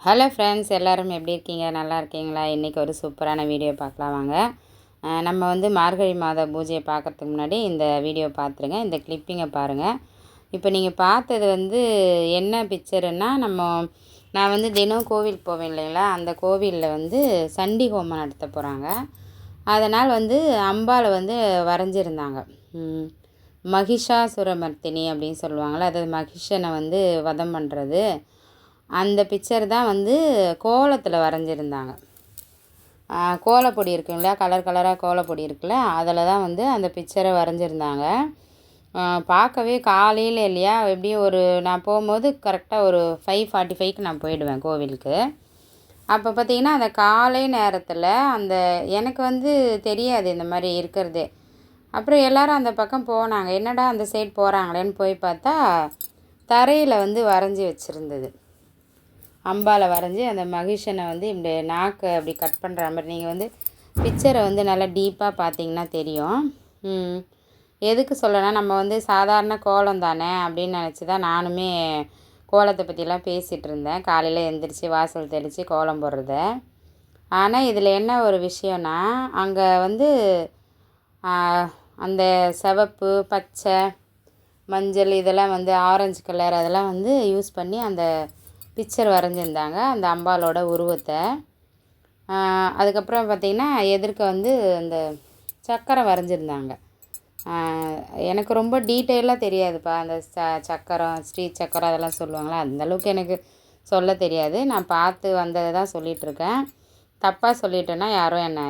Hello friends, எல்லோரும் எப்படி இருக்கீங்க? நல்லா இருக்கீங்களா? இன்றைக்கி ஒரு சூப்பரான வீடியோ பார்க்கலாம் வாங்க. நம்ம வந்து மார்கழி மாத பூஜையை பார்க்குறதுக்கு முன்னாடி இந்த வீடியோ பார்த்துருங்க. இந்த கிளிப்பிங்கை பாருங்கள். இப்போ நீங்கள் பார்த்தது வந்து என்ன பிக்சருன்னா, நான் வந்து தினம் கோவிலுக்கு போவேன் இல்லைங்களா, அந்த கோவிலில் வந்து சண்டி ஹோமம் நடத்த போகிறாங்க. அதனால் வந்து அம்பாவை வந்து வரைஞ்சிருந்தாங்க. மகிஷாசுரமர்த்தினி அப்படின்னு சொல்லுவாங்களே, அதாவது மகிஷனை வந்து வதம் பண்ணுறது. அந்த பிக்சர் தான் வந்து கோலத்தில் வரைஞ்சிருந்தாங்க. கோலப்பொடி இருக்குங்களா, கலர் கலராக கோலப்பொடி இருக்குல்ல, அதில் தான் வந்து அந்த பிக்சரை வரைஞ்சிருந்தாங்க. பார்க்கவே காலையில் இல்லையா, எப்படியும் நான் போகும்போது கரெக்டாக ஒரு 5:45க்கு நான் போயிடுவேன் கோவிலுக்கு. அப்போ பார்த்திங்கன்னா அந்த காலை நேரத்தில் எனக்கு வந்து தெரியாது இந்த மாதிரி இருக்கிறதே. அப்புறம் எல்லோரும் அந்த பக்கம் போனாங்க, என்னடா அந்த சைடு போகிறாங்களேன்னு போய் பார்த்தா தரையில் வந்து வரைஞ்சி வச்சுருந்தது. அம்பாவை வரைஞ்சி அந்த மகிஷனை வந்து இப்படி நாக்கை அப்படி கட் பண்ணுற மாதிரி நீங்கள் வந்து பிக்சரை வந்து நல்லா டீப்பாக பார்த்தீங்கன்னா தெரியும். எதுக்கு சொல்லனா, நம்ம வந்து சாதாரண கோலம் தானே அப்படின்னு நினச்சி தான் நானுமே கோலத்தை பற்றிலாம் பேசிகிட்டு இருந்தேன். காலையில் எழுந்திரிச்சி வாசல் தெளித்து கோலம் போடுறத. ஆனால் இதில் என்ன ஒரு விஷயம்னா, அங்கே வந்து அந்த சிவப்பு, பச்சை, மஞ்சள், இதெல்லாம் வந்து ஆரஞ்சு கலர் அதெல்லாம் வந்து யூஸ் பண்ணி அந்த பிக்சர் வரைஞ்சிருந்தாங்க, அந்த அம்பாலோட உருவத்தை. அதுக்கப்புறம் பார்த்திங்கன்னா எதிர்க்க வந்து அந்த சக்கரம் வரைஞ்சிருந்தாங்க. எனக்கு ரொம்ப டீட்டெயிலாக தெரியாதுப்பா, அந்த சக்கரம், ஸ்ரீ சக்கரம் அதெல்லாம் சொல்லுவாங்களா, அந்தளவுக்கு எனக்கு சொல்ல தெரியாது. நான் பார்த்து வந்ததை தான் சொல்லிகிட்ருக்கேன். தப்பாக சொல்லிட்டேன்னா யாரும் என்னை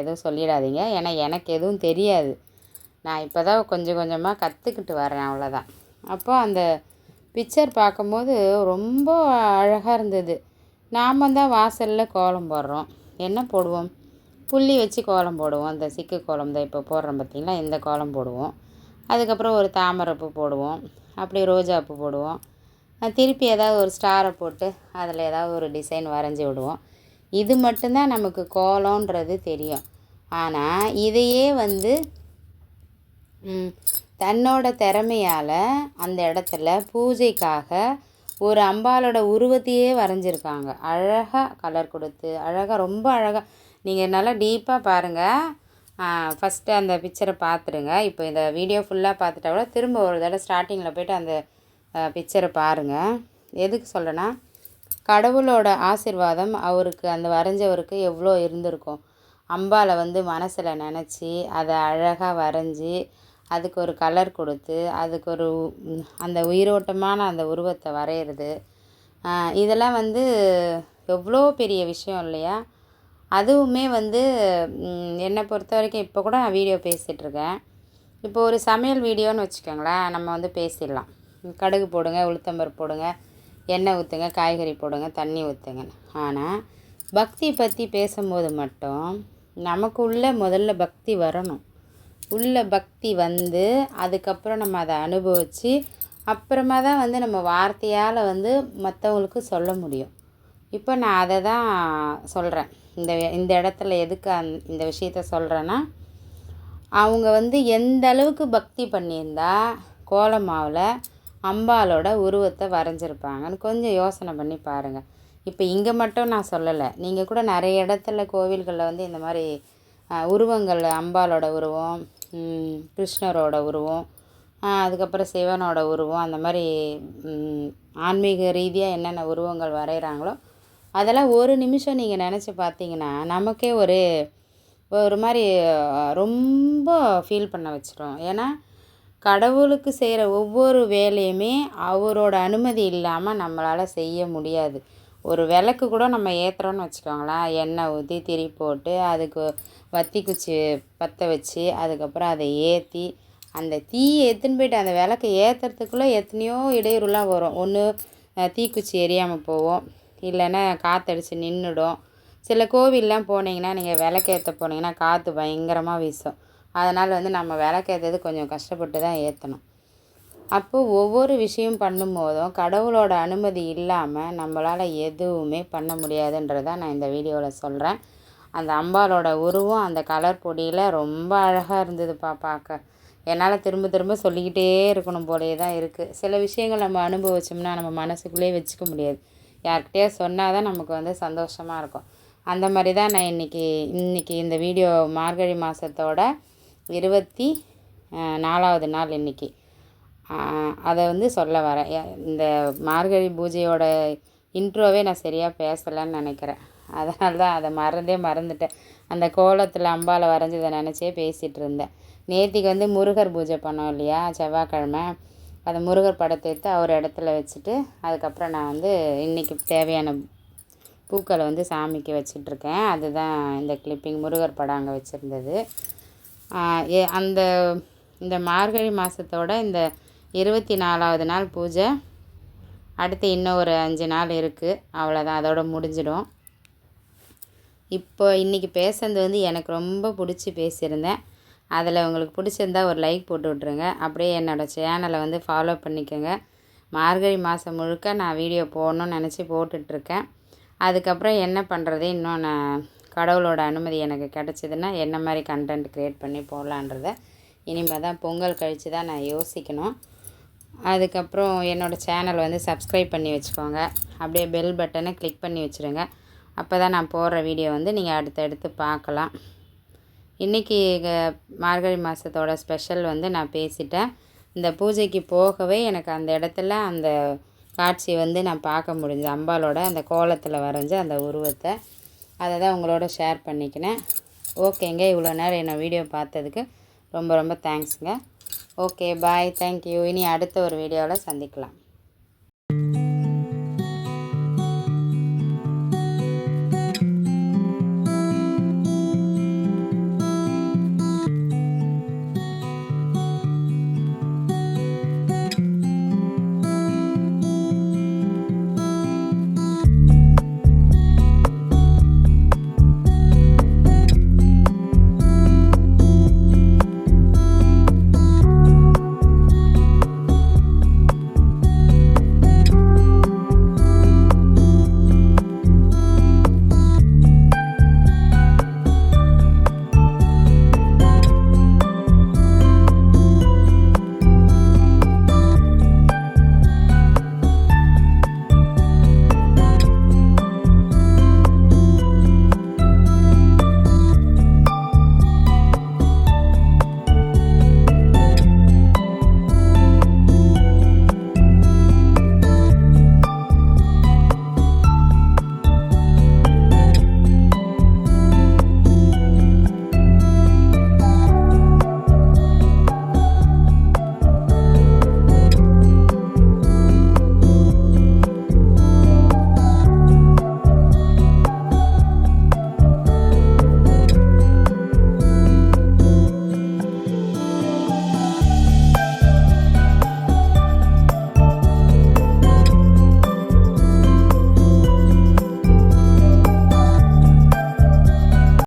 எதுவும் சொல்லிடாதீங்க, ஏன்னா எனக்கு எதுவும் தெரியாது. நான் இப்போ தான் கொஞ்சம் கொஞ்சமாக கற்றுக்கிட்டு வரேன், அவ்வளோதான். அப்போ அந்த பிக்சர் பார்க்கும்போது ரொம்ப அழகாக இருந்தது. நாம் தான் வாசலில் கோலம் போடுறோம், என்ன போடுவோம், புள்ளி வச்சு கோலம் போடுவோம். அந்த சிக்கு கோலம் தான் இப்போ போடுறோம் பார்த்திங்களா, இந்த கோலம் போடுவோம். அதுக்கப்புறம் ஒரு தாமரைப்பூ போடுவோம், அப்படி ரோஜாப்பூ போடுவோம். திருப்பி ஏதாவது ஒரு ஸ்டாரை போட்டு அதில் ஏதாவது ஒரு டிசைன் வரைஞ்சி விடுவோம். இது மட்டும்தான் நமக்கு கோலன்றது தெரியும். ஆனால் இதையே வந்து தன்னோட திறமையால் அந்த இடத்துல பூஜைக்காக ஒரு அம்பாலோட உருவத்தையே வரைஞ்சிருக்காங்க. அழகாக கலர் கொடுத்து, அழகாக, ரொம்ப அழகாக. நீங்கள் நல்லா டீப்பாக பாருங்கள். ஃபஸ்ட்டு அந்த பிக்சரை பார்த்துடுங்க. இப்போ இந்த வீடியோ ஃபுல்லாக பார்த்துட்டா கூட திரும்ப ஒரு தடவை ஸ்டார்டிங்கில் போய்ட்டு அந்த பிக்சரை பாருங்கள். எதுக்கு சொல்கிறேன்னா, கடவுளோட ஆசீர்வாதம் அவருக்கு, அந்த வரைஞ்சவருக்கு எவ்வளோ இருந்திருக்கும். அம்பாவை வந்து மனசில் நினச்சி அதை அழகாக வரைஞ்சி அதுக்கு ஒரு கலர் கொடுத்து அதுக்கு ஒரு அந்த உயிரோட்டமான அந்த உருவத்தை வரைகிறது, இதெல்லாம் வந்து எவ்வளோ பெரிய விஷயம் இல்லையா? அதுவுமே வந்து என்னை பொறுத்த வரைக்கும் இப்போ கூட நான் வீடியோ பேசிகிட்ருக்கேன். இப்போ ஒரு சமையல் வீடியோன்னு வச்சுக்கோங்களேன், நம்ம வந்து பேசிடலாம். கடுகு போடுங்க, உளுத்தம்பருப்பு போடுங்க, எண்ணெய் ஊற்றுங்க, காய்கறி போடுங்க, தண்ணி ஊற்றுங்க. ஆனால் பக்தி பற்றி பேசும்போது மட்டும் நமக்கு முதல்ல பக்தி வரணும். உள்ள பக்தி வந்து அதுக்கப்புறம் நம்ம அதை அனுபவித்து அப்புறமா தான் வந்து நம்ம வார்த்தையால் வந்து மற்றவங்களுக்கு சொல்ல முடியும். இப்போ நான் அதை தான் சொல்கிறேன். இந்த இடத்துல எதுக்கு இந்த விஷயத்த சொல்கிறேன்னா, அவங்க வந்து எந்த அளவுக்கு பக்தி பண்ணியிருந்தா கோலமாவில் அம்பாலோட உருவத்தை வரைஞ்சிருப்பாங்கன்னு கொஞ்சம் யோசனை பண்ணி பாருங்கள். இப்போ இங்கே மட்டும் நான் சொல்லலை, நீங்கள் கூட நிறைய இடத்துல கோவில்களில் வந்து இந்த மாதிரி உருவங்கள், அம்பாலோட உருவம், கிருஷ்ணரோட உருவம், அதுக்கப்புறம் சிவனோட உருவம், அந்த மாதிரி ஆன்மீக ரீதியாக என்னென்ன உருவங்கள் வரைகிறாங்களோ அதெல்லாம் ஒரு நிமிஷம் நீங்கள் நினச்சி பார்த்தீங்கன்னா நமக்கே ஒரு மாதிரி ரொம்ப ஃபீல் பண்ண வச்சிரும். ஏன்னா கடவுளுக்கு செய்கிற ஒவ்வொரு வேலையுமே அவரோட அனுமதி இல்லாமல் நம்மளால் செய்ய முடியாது. ஒரு விளக்கு கூட நம்ம ஏற்றுறோன்னு வச்சுக்கோங்களேன், எண்ணெய் ஊற்றி திரி போட்டு அதுக்கு வத்தி குச்சி பற்ற வச்சு அதுக்கப்புறம் அதை ஏற்றி அந்த தீயை எடுத்துன்னு போய்ட்டு அந்த விளக்கை ஏற்றுறதுக்குள்ளே எத்தனையோ இடையூறுலாம் வரும். ஒன்று தீக்குச்சி எரியாமல் போவோம், இல்லைன்னா காற்றடிச்சு நின்றுடும். சில கோவில்லாம் போனீங்கன்னா, நீங்கள் விளக்கேற்ற போனீங்கன்னா காற்று பயங்கரமாக வீசும். அதனால் வந்து நம்ம விளக்கேற்றது கொஞ்சம் கஷ்டப்பட்டு தான் ஏற்றணும். அப்போது ஒவ்வொரு விஷயம் பண்ணும்போதும் கடவுளோட அனுமதி இல்லாமல் நம்மளால் எதுவுமே பண்ண முடியாதுன்றதை நான் இந்த வீடியோவில் சொல்கிறேன். அந்த அம்பாலோட உருவம் அந்த கலர் பொடியில் ரொம்ப அழகாக இருந்ததுப்பா பார்க்க. என்னால் திரும்ப திரும்ப சொல்லிக்கிட்டே இருக்கணும் போலே தான் இருக்குது. சில விஷயங்கள் நம்ம அனுபவிச்சோம்னா நம்ம மனசுக்குள்ளேயே வச்சுக்க முடியாது. யார்கிட்டயே சொன்னால் தான் நமக்கு வந்து சந்தோஷமாக இருக்கும். அந்த மாதிரி தான் நான் இன்றைக்கி இந்த வீடியோ மார்கழி மாதத்தோட 24வது நாள் இன்றைக்கி. அதை வந்து சொல்ல வரேன். இந்த மார்கழி பூஜையோட இன்ட்ரோவே நான் சரியாக பேசலைன்னு நினைக்கிறேன். அதனால தான் அதை மறந்துட்டேன். அந்த கோலத்தில் அம்பாவை வரைஞ்சதை நினச்சே பேசிகிட்டு இருந்தேன். நேத்திக்கு வந்து முருகர் பூஜை பண்ணோம் இல்லையா, செவ்வாய்க்கிழமை. அந்த முருகர் படத்தை எடுத்து அவர் இடத்துல வச்சுட்டு அதுக்கப்புறம் நான் வந்து இன்றைக்கி தேவையான பூக்களை வந்து சாமிக்கு வச்சிட்ருக்கேன். அதுதான் இந்த கிளிப்பிங். முருகர் படம் அங்கே வச்சுருந்தது. இந்த மார்கழி மாதத்தோட இந்த 24வது நாள் பூஜை. அடுத்து இன்னும் ஒரு 5 நாள் இருக்குது, அவ்வளோதான், அதோட முடிஞ்சிடும். இப்போ இன்றைக்கி பேசுனது வந்து எனக்கு ரொம்ப பிடிச்சி பேசியிருந்தேன். அதில் உங்களுக்கு பிடிச்சிருந்தா ஒரு லைக் போட்டு விட்ருங்க. அப்படியே என்னோடய சேனலை வந்து ஃபாலோ பண்ணிக்கோங்க. மார்கழி மாதம் முழுக்க நான் வீடியோ போடணும்னு நினச்சி போட்டுட்ருக்கேன். அதுக்கப்புறம் என்ன பண்ணுறது, இன்னும் நான் கடவுளோட அனுமதி எனக்கு கிடச்சிதுன்னா என்ன மாதிரி கண்டென்ட் க்ரியேட் பண்ணி போடலான்றத இனிமேல் தான் பொங்கல் கழித்து தான் நான் யோசிக்கணும். அதுக்கப்புறம் என்னோடய சேனல் வந்து சப்ஸ்கிரைப் பண்ணி வச்சுக்கோங்க. அப்படியே பெல் பட்டனை கிளிக் பண்ணி வச்சுருங்க. அப்போ தான் நான் போடுற வீடியோ வந்து நீங்கள் அடுத்தடுத்து பார்க்கலாம். இன்றைக்கி மார்கழி மாதத்தோட ஸ்பெஷல் வந்து நான் பேசிட்டேன். இந்த பூஜைக்கு போகவே எனக்கு அந்த இடத்துல அந்த காட்சி வந்து நான் பார்க்க முடிஞ்சு, அம்பாலோட அந்த கோலத்தில் வரைஞ்ச அந்த உருவத்தை. அதை தான் உங்களோட ஷேர் பண்ணிக்கினேன். ஓகேங்க, இவ்வளோ நேரம் என்ன வீடியோ பார்த்ததுக்கு ரொம்ப ரொம்ப தேங்க்ஸுங்க. ஓகே, பாய், தேங்க்யூ. இனி அடுத்த ஒரு வீடியோவில் சந்திக்கலாம்.